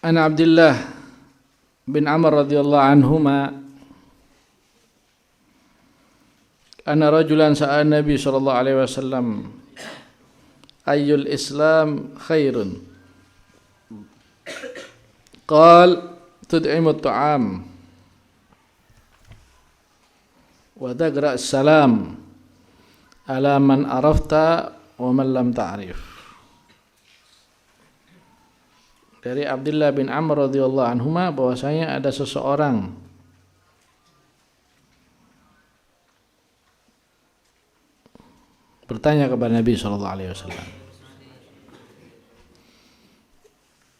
An Abdullah bin Amr radhiyallahu anhuma anna rajulan sa'a Nabi sallallahu alaihi wasallam ayyul Islam khairun qal tud'imu at-ta'am wa tagra' as-salam ala man arafta wa man lam ta'rif. Dari Abdullah bin Amr radhiyallahu anhuma bahwasanya ada seseorang bertanya kepada Nabi sallallahu alaihi wasallam.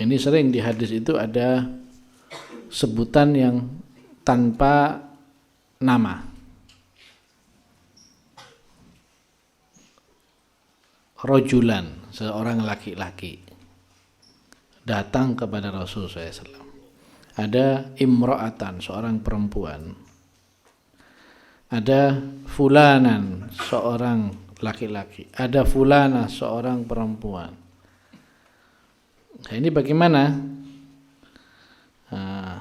Ini sering di hadis itu ada sebutan yang tanpa nama. Rojulan, seorang laki-laki datang kepada Rasulullah SAW. Ada imro'atan, seorang perempuan. Ada fulanan, seorang laki-laki. Ada fulana, seorang perempuan. Nah, ini bagaimana? Nah,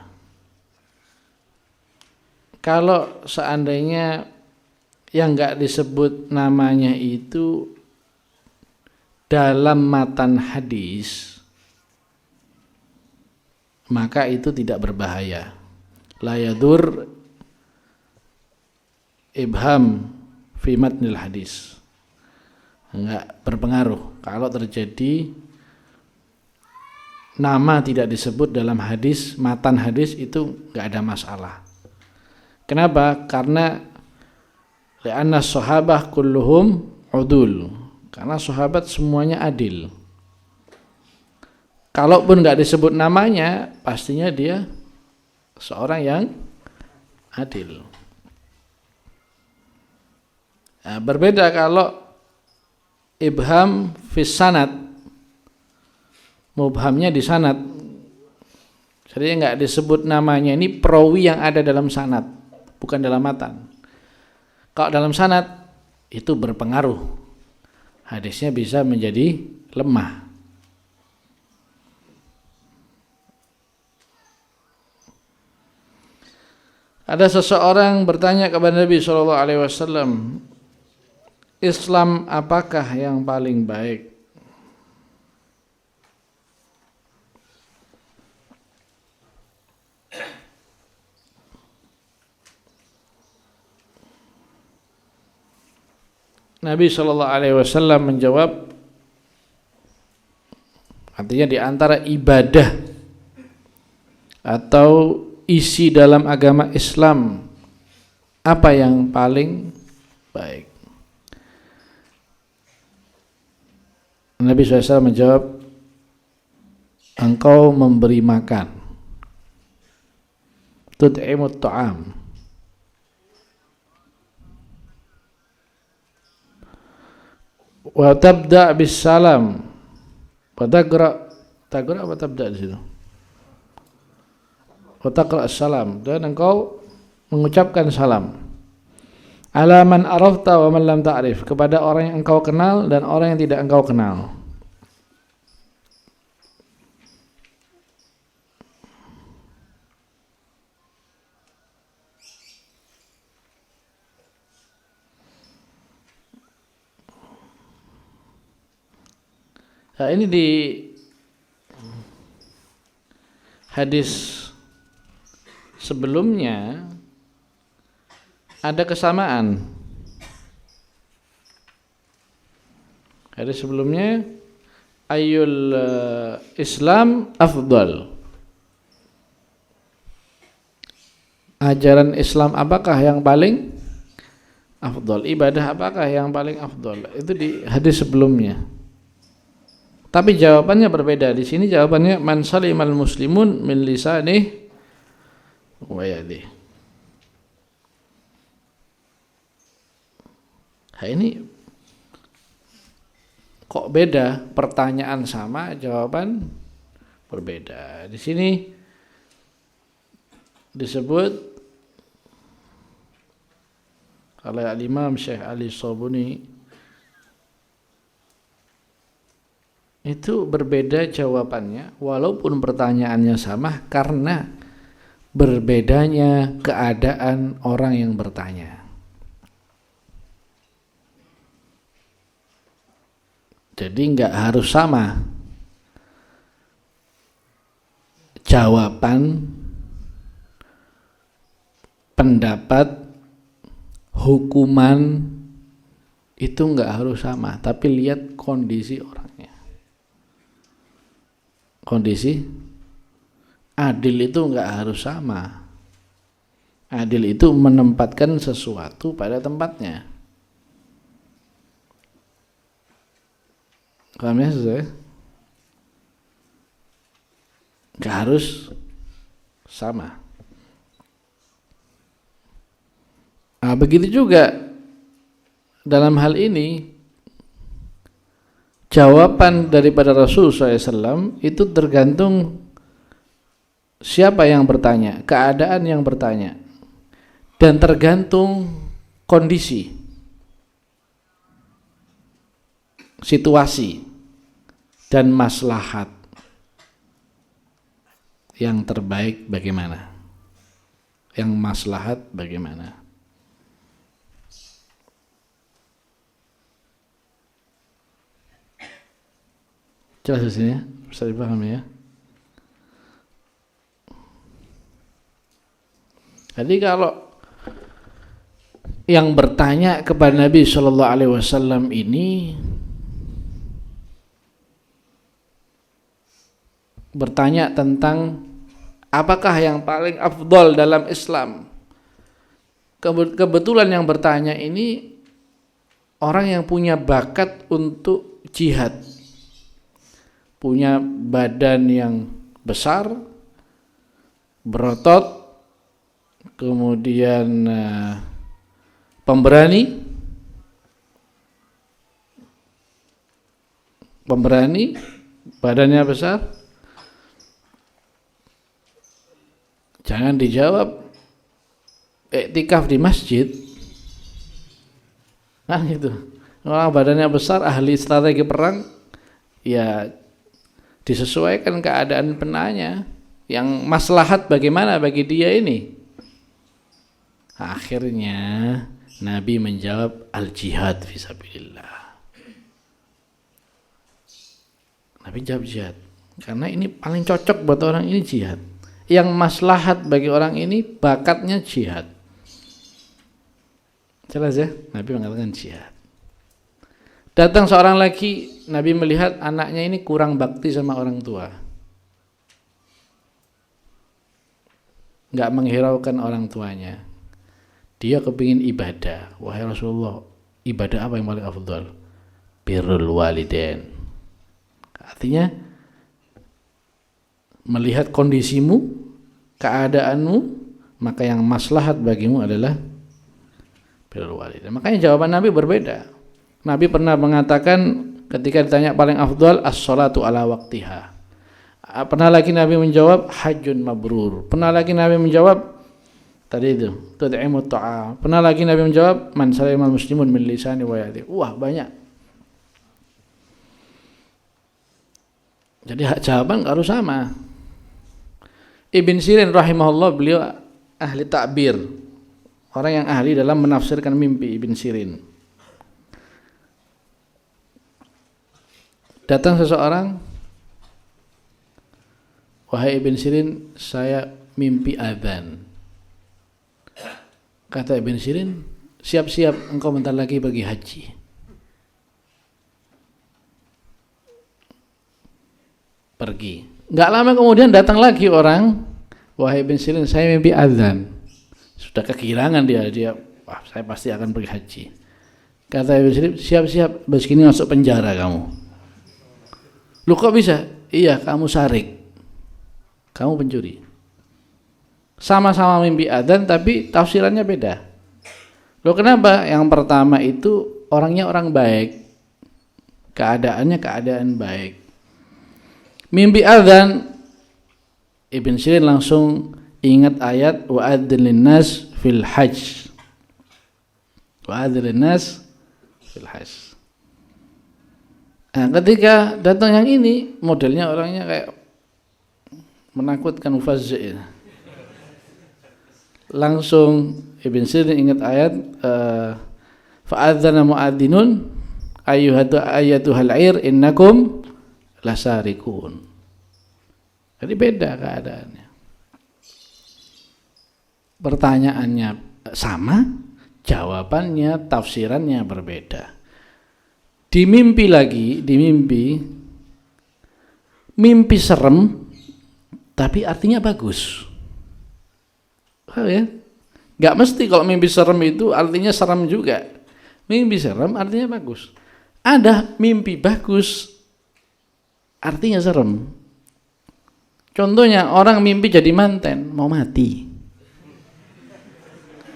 kalau seandainya yang enggak disebut namanya itu dalam matan hadis, maka itu tidak berbahaya. La yadur ibham fi matnil hadis. Enggak berpengaruh kalau terjadi nama tidak disebut dalam hadis, matan hadis itu enggak ada masalah. Kenapa? Karena li'anna sahabah kulluhum udul. Karena sahabat semuanya adil. Kalaupun enggak disebut namanya, pastinya dia seorang yang adil. Nah, berbeda kalau ibham fis sanad, mubhamnya di sanad. Jadi enggak disebut namanya, ini perawi yang ada dalam sanad, bukan dalam matan. Kalau dalam sanad itu berpengaruh. Hadisnya bisa menjadi lemah. Ada seseorang bertanya kepada Nabi SAW, Islam apakah yang paling baik? Nabi SAW menjawab, artinya di antara ibadah atau isi dalam agama Islam, apa yang paling baik? Nabi SAW menjawab, engkau memberi makan, tud'imut ta'am, wa tabda' bis salam, wa tagra' apa tabda' di situ? Wa taqra' salam, dan engkau mengucapkan salam. Ala man arafta wa man lam ta'rif, kepada orang yang engkau kenal dan orang yang tidak engkau kenal. Nah, ini di hadis sebelumnya ada kesamaan. Hadis sebelumnya ayyul Islam afdal. Ajaran Islam apakah yang paling afdal? Ibadah apakah yang paling afdal? Itu di hadis sebelumnya. Tapi jawabannya berbeda. Di sini jawabannya man salimal muslimun min lisanih wa yadihi. Nah, ini kok beda? Pertanyaan sama, jawaban berbeda. Di sini disebut oleh Al-Imam Syekh Ali Sabuni itu berbeda jawabannya walaupun pertanyaannya sama karena berbedanya keadaan orang yang bertanya. Jadi nggak harus sama jawaban, pendapat, hukuman itu nggak harus sama, tapi lihat kondisi orangnya. Kondisi adil itu nggak harus sama. Adil itu menempatkan sesuatu pada tempatnya. Paham ya saya? Nggak harus sama. Nah, begitu juga dalam hal ini jawaban daripada Rasulullah SAW itu tergantung siapa yang bertanya, keadaan yang bertanya, dan tergantung kondisi, situasi, dan maslahat yang terbaik bagaimana, yang maslahat bagaimana. Jelas di sini ya, bisa dipahami ya. Jadi kalau yang bertanya kepada Nabi Shallallahu Alaihi Wasallam ini bertanya tentang apakah yang paling afdol dalam Islam, kebetulan yang bertanya ini orang yang punya bakat untuk jihad, punya badan yang besar, berotot, kemudian pemberani, badannya besar. Jangan dijawab iktikaf di masjid. Nah gitu. Orang badannya besar, ahli strategi perang, ya disesuaikan keadaan penanya, yang maslahat bagaimana bagi dia ini. Akhirnya Nabi menjawab al-jihad fisabilillah. Nabi jawab jihad karena ini paling cocok buat orang ini, jihad. Yang maslahat bagi orang ini bakatnya jihad. Jelas ya? Nabi mengatakan jihad. Datang seorang lagi, Nabi melihat anaknya ini kurang bakti sama orang tua, nggak menghiraukan orang tuanya. Dia kepingin ibadah. Wahai Rasulullah, ibadah apa yang paling afdal? Birrul walidain. Artinya melihat kondisimu, keadaanmu, maka yang maslahat bagimu adalah birrul walidain. Makanya jawaban Nabi berbeda. Nabi pernah mengatakan ketika ditanya paling afdal, as-salatu ala waqtiha. Pernah lagi Nabi menjawab hajjun mabrur. Pernah lagi Nabi menjawab tadi itu tud'imut ta'am. Pernah lagi Nabi menjawab man salimal muslimun min lisani wa yadihi. Wah, banyak. Jadi jawaban harus sama. Ibn Sirin rahimahullah, beliau ahli takbir, orang yang ahli dalam menafsirkan mimpi. Ibn Sirin, datang seseorang, wahai Ibn Sirin, saya mimpi adzan. Kata Ibn Sirin, siap-siap, engkau bentar lagi pergi haji. Pergi. Enggak lama kemudian datang lagi orang, wahai Ibn Sirin, saya mimpi adzan. Sudah kegirangan dia, wah, saya pasti akan pergi haji. Kata Ibn Sirin, siap-siap, begini masuk penjara kamu. Lu kok bisa? Iya, kamu sarik, kamu pencuri. Sama-sama mimpi adzan tapi tafsirannya beda. Loh kenapa? Yang pertama itu orangnya orang baik, keadaannya keadaan baik. Mimpi adzan, Ibn Sirin langsung ingat ayat wa'adzin linnas fil hajj. Wa'adzin linnas fil hajj. Nah, ketika datang yang ini, modelnya orangnya kayak menakutkan, mufazzi'. Langsung Ibn Sirin ingat ayat fa'adzana mu'adzinun ayyatuhal 'ir innakum lasarikun. Jadi beda keadaannya. Pertanyaannya sama, jawabannya, tafsirannya berbeda. Di mimpi lagi, mimpi serem tapi artinya bagus. Ya? Gak mesti kalau mimpi serem itu artinya serem juga. Mimpi serem artinya bagus. Ada mimpi bagus artinya serem. Contohnya orang mimpi jadi manten, mau mati.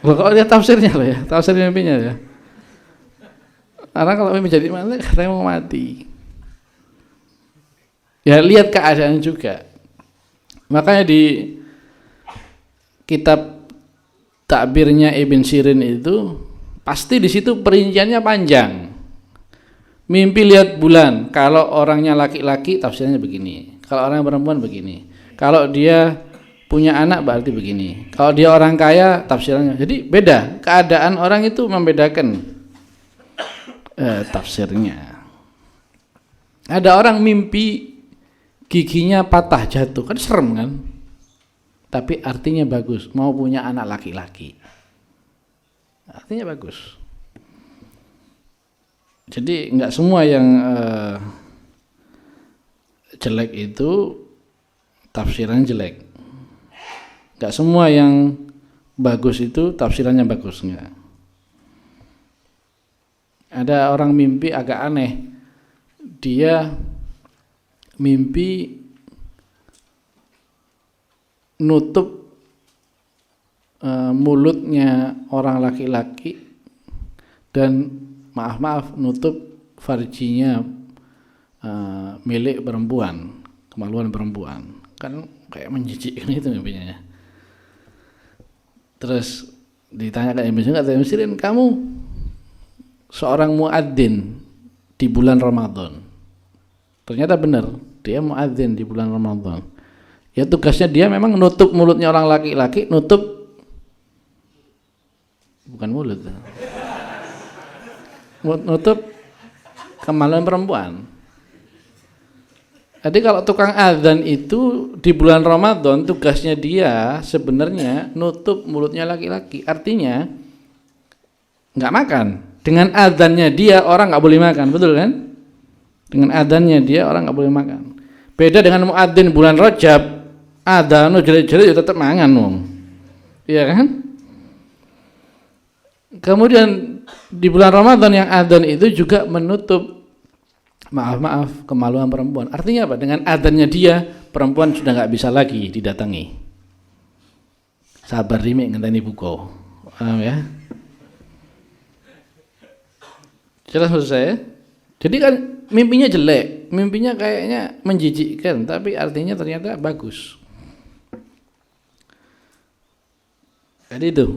Kalau lihat tafsirnya loh ya, tafsir mimpinya ya. Orang kalau mimpi jadi manten katanya mau mati. Ya lihat keadaan juga. Makanya di kitab takbirnya Ibn Sirin itu pasti di situ perinciannya panjang. Mimpi lihat bulan, kalau orangnya laki-laki tafsirnya begini, kalau orang perempuan begini, kalau dia punya anak berarti begini, kalau dia orang kaya tafsirnya. Jadi beda, keadaan orang itu membedakan tafsirnya. Ada orang mimpi giginya patah jatuh, kan serem kan, tapi artinya bagus, mau punya anak laki-laki, artinya bagus. Jadi enggak semua yang jelek itu tafsirannya jelek. Enggak semua yang bagus itu tafsirannya bagus, enggak. Ada orang mimpi agak aneh. Dia mimpi nutup mulutnya orang laki-laki dan maaf nutup farjinya milik perempuan, kemaluan perempuan, kan kayak menjijikkan itu mimpinya. Terus ditanya ke Ibn Sirin, kamu seorang muadzin di bulan Ramadan. Ternyata benar, dia muadzin di bulan Ramadan. Ya tugasnya dia memang nutup mulutnya orang laki-laki, nutup bukan mulut, nutup kemaluan perempuan. Jadi kalau tukang adzan itu di bulan Ramadan tugasnya dia sebenarnya nutup mulutnya laki-laki. Artinya nggak makan. Dengan adzannya dia orang nggak boleh makan, betul kan? Dengan adzannya dia orang nggak boleh makan. Beda dengan muadzin bulan Rajab, adzan jelek-jelek ya tetap mangan dong, iya kan? Kemudian di bulan Ramadan yang adzan itu juga menutup maaf kemaluan perempuan. Artinya apa? Dengan adzannya dia perempuan sudah nggak bisa lagi didatangi. Sabar rimik ngenteni buko. Paham ya? Jelas maksud saya? Jadi kan mimpinya jelek, mimpinya kayaknya menjijikkan, tapi artinya ternyata bagus. Jadi itu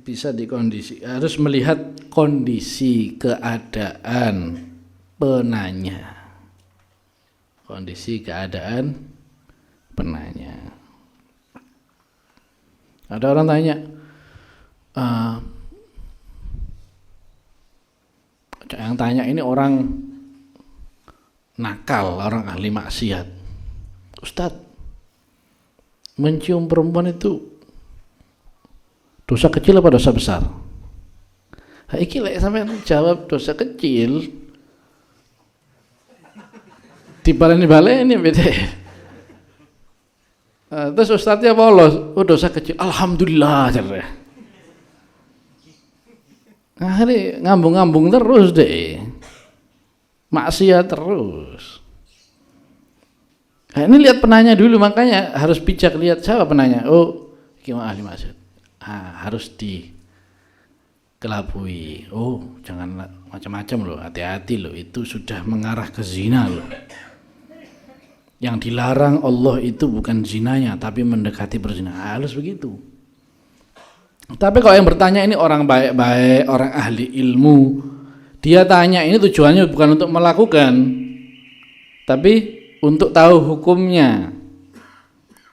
bisa dikondisi, harus melihat kondisi keadaan penanya. Kondisi keadaan penanya. Ada orang tanya, yang tanya ini orang nakal, orang ahli maksiat. Ustadz, mencium perempuan itu dosa kecil apa dosa besar? Iki lek sampean jawab dosa kecil, dibaleni beda. Terus ustadznya polos, oh dosa kecil, alhamdulillah cerah. Akhirnya ngambung-ngambung terus deh, maksiat terus. Nah, ini lihat penanya dulu, makanya harus bijak lihat siapa penanya. Oh, gimana ahli maksiat? Harus dikelabui. Oh, jangan macam-macam loh, hati-hati loh, itu sudah mengarah ke zina loh. Yang dilarang Allah itu bukan zinanya, tapi mendekati berzina. Harus begitu. Tapi kalau yang bertanya ini orang baik-baik, orang ahli ilmu, Dia tanya ini tujuannya bukan untuk melakukan, tapi untuk tahu hukumnya,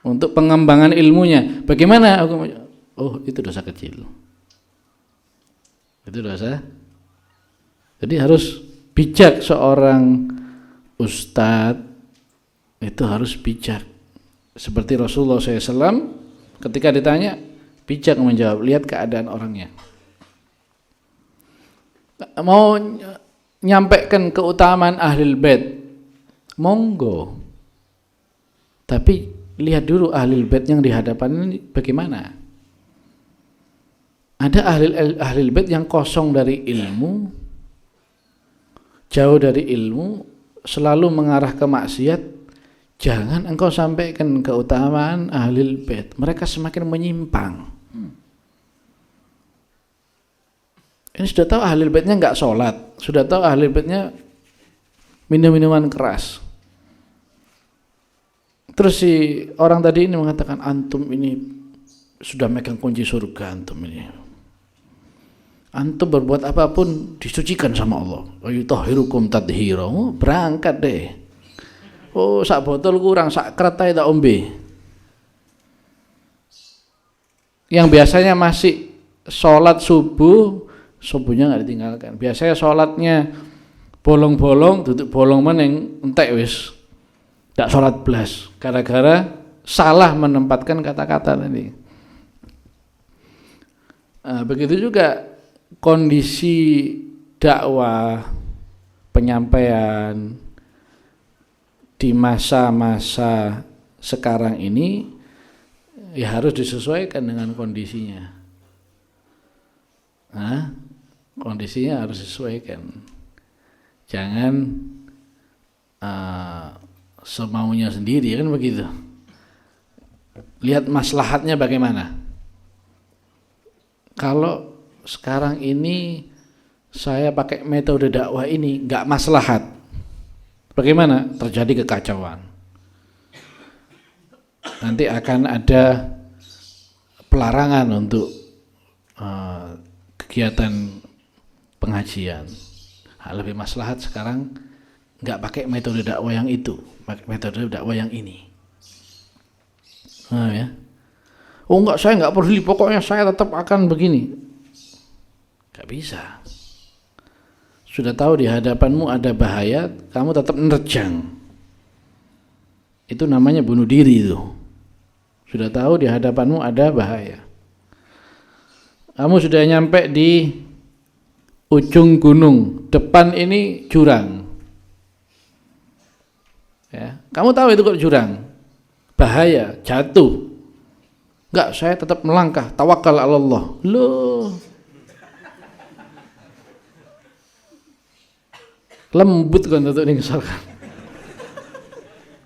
untuk pengembangan ilmunya. Bagaimana hukumnya? Oh, itu dosa kecil. Itu dosa. Jadi harus bijak seorang ustadz, itu harus bijak. Seperti Rasulullah SAW ketika ditanya, bijak menjawab, lihat keadaan orangnya. Mau nyampaikan keutamaan ahlul bait, monggo. Tapi lihat dulu ahlul bait yang di hadapan ini bagaimana. Ada ahlul bait yang kosong dari ilmu, jauh dari ilmu, selalu mengarah ke maksiat. Jangan engkau sampaikan keutamaan ahlul bait, mereka semakin menyimpang. Ini sudah tahu ahlul baitnya enggak sholat, sudah tahu ahlul baitnya minum-minuman keras. Terus si orang tadi ini mengatakan, antum ini sudah megang kunci surga, antum ini. Antum berbuat apapun disucikan sama Allah. Wa yutahhirukum tadhira. Berangkat deh. Oh, sak botol kurang, sak kretai tak ombe. Yang biasanya masih sholat subuh, subuhnya nggak ditinggalkan. Biasanya sholatnya bolong-bolong, duduk bolong meneng, entek wis, nggak sholat belas, gara-gara salah menempatkan kata-kata tadi. Begitu juga kondisi dakwah, penyampaian di masa-masa sekarang ini ya harus disesuaikan dengan kondisinya. Kondisinya harus disesuaikan. Jangan semaunya sendiri, kan begitu. Lihat maslahatnya bagaimana. Kalau sekarang ini saya pakai metode dakwah ini nggak maslahat, bagaimana? Terjadi kekacauan. Nanti akan ada pelarangan untuk kegiatan pengajian. Lebih maslahat sekarang nggak pakai metode dakwah yang itu, pakai metode dakwah yang ini. Ya. Oh enggak, saya nggak peduli, pokoknya saya tetap akan begini. Nggak bisa. Sudah tahu di hadapanmu ada bahaya, kamu tetap menerjang. Itu namanya bunuh diri itu. Sudah tahu di hadapanmu ada bahaya. Kamu sudah nyampe di ujung gunung, depan ini jurang. Ya, kamu tahu itu kok jurang, bahaya, jatuh. Enggak, saya tetap melangkah, tawakal ala Allah. Loh, lembut kan untuk ninggalkan.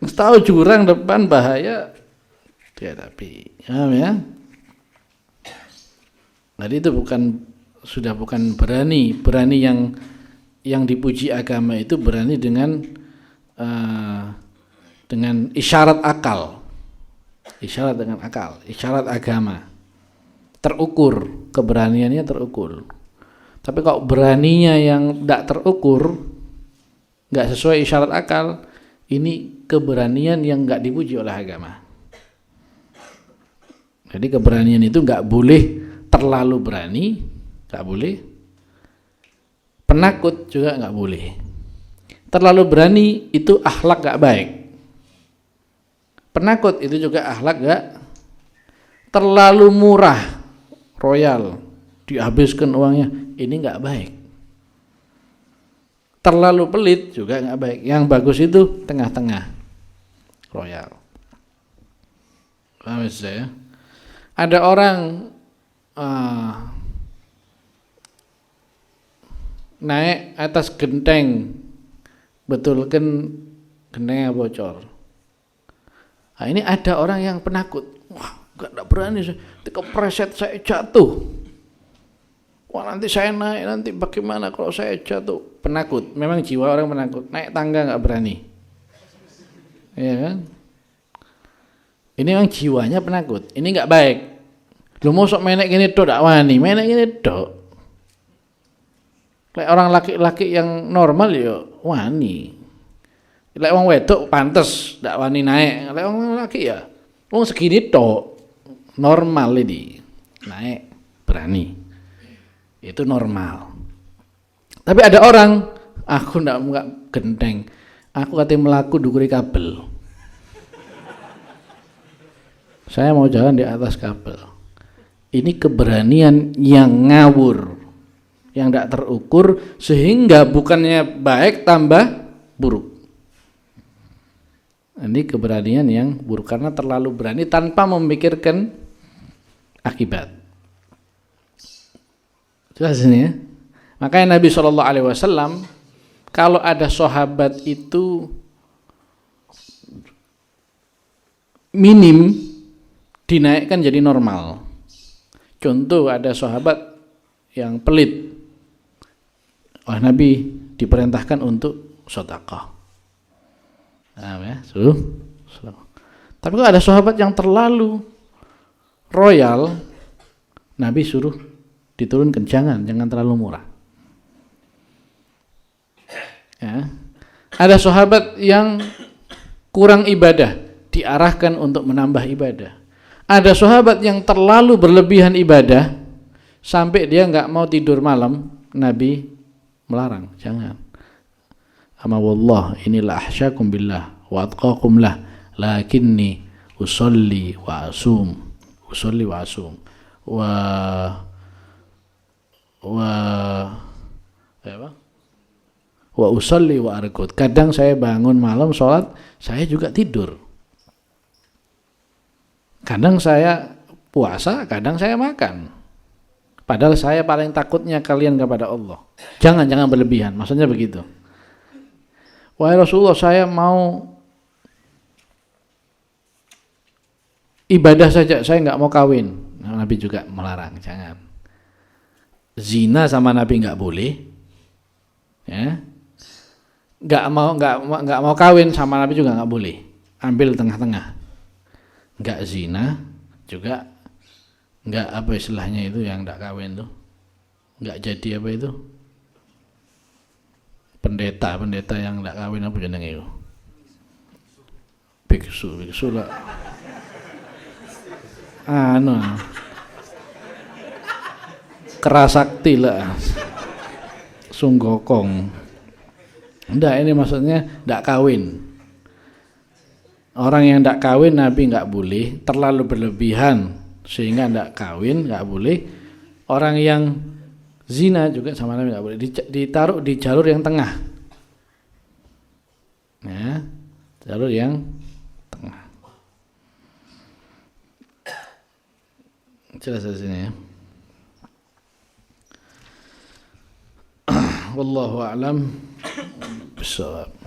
Tahu jurang depan bahaya, dihadapi. Ya. Jadi itu sudah bukan berani yang dipuji agama itu berani dengan isyarat akal, isyarat agama, terukur, keberaniannya terukur. Tapi kalau beraninya yang tidak terukur, nggak sesuai isyarat akal, ini keberanian yang nggak dipuji oleh agama. Jadi keberanian itu nggak boleh terlalu berani, nggak boleh. Penakut juga nggak boleh. Terlalu berani itu akhlak nggak baik. Penakut itu juga akhlak nggak. Terlalu murah, royal, dihabiskan uangnya, ini nggak baik. Terlalu pelit juga nggak baik. Yang bagus itu tengah-tengah, royal. Paham ya? Ada orang naik atas genteng, betulkan gentengnya bocor. Nah, ini ada orang yang penakut. Wah, nggak berani, kepreset saya jatuh. Wah, nanti saya naik, nanti bagaimana kalau saya jatuh? Penakut, memang jiwa orang penakut. Naik tangga nggak berani, ya kan? Ini memang jiwanya penakut. Ini nggak baik. Lu mosok menek gini tok dak wani, menek gini tok. Lek orang laki-laki yang normal ya wani. Lek wong wedok pantes ndak wani naik. Lek wong laki ya wong segini tok normal ini. Naik berani. Itu normal. Tapi ada orang aku ndak gendeng. Aku katanya melaku dukuri kabel. Saya mau jalan di atas kabel. Ini keberanian yang ngawur, yang tidak terukur, sehingga bukannya baik tambah buruk. Ini keberanian yang buruk karena terlalu berani tanpa memikirkan akibat. Jelas ini ya. Makanya Nabi SAW kalau ada sahabat itu minim dinaikkan jadi normal. Contoh ada sahabat yang pelit, oleh Nabi diperintahkan untuk sedekah. Nah, ya, suruh. Tapi kalau ada sahabat yang terlalu royal, Nabi suruh diturunkan, jangan terlalu murah. Ya. Ada sahabat yang kurang ibadah, diarahkan untuk menambah ibadah. Ada sahabat yang terlalu berlebihan ibadah sampai dia nggak mau tidur malam, Nabi melarang, jangan. Ama wallah inilah ahsyakum billah wa atqakum lah, lakinni usolli wa asum wa usolli wa arqud. Kadang saya bangun malam sholat, saya juga tidur. Kadang saya puasa, kadang saya makan. Padahal saya paling takutnya kalian kepada Allah. Jangan berlebihan, maksudnya begitu. Wahai Rasulullah, saya mau ibadah saja, saya nggak mau kawin. Nah, Nabi juga melarang, jangan. Zina sama Nabi nggak boleh, ya. Nggak mau kawin sama Nabi juga nggak boleh. Ambil tengah-tengah. Nggak zina juga nggak apa istilahnya itu yang nggak kawin tuh, nggak jadi apa itu pendeta yang nggak kawin apa jenenge itu, biksu lah, kerasakti lah, sunggokong. Enggak, ini maksudnya nggak kawin. Orang yang tidak kawin Nabi nggak boleh, terlalu berlebihan sehingga tidak kawin nggak boleh. Orang yang zina juga sama Nabi nggak boleh, ditaruh di jalur yang tengah, ya, jalur yang tengah. Jelas di sini ya. Wallahu a'lam bishawab.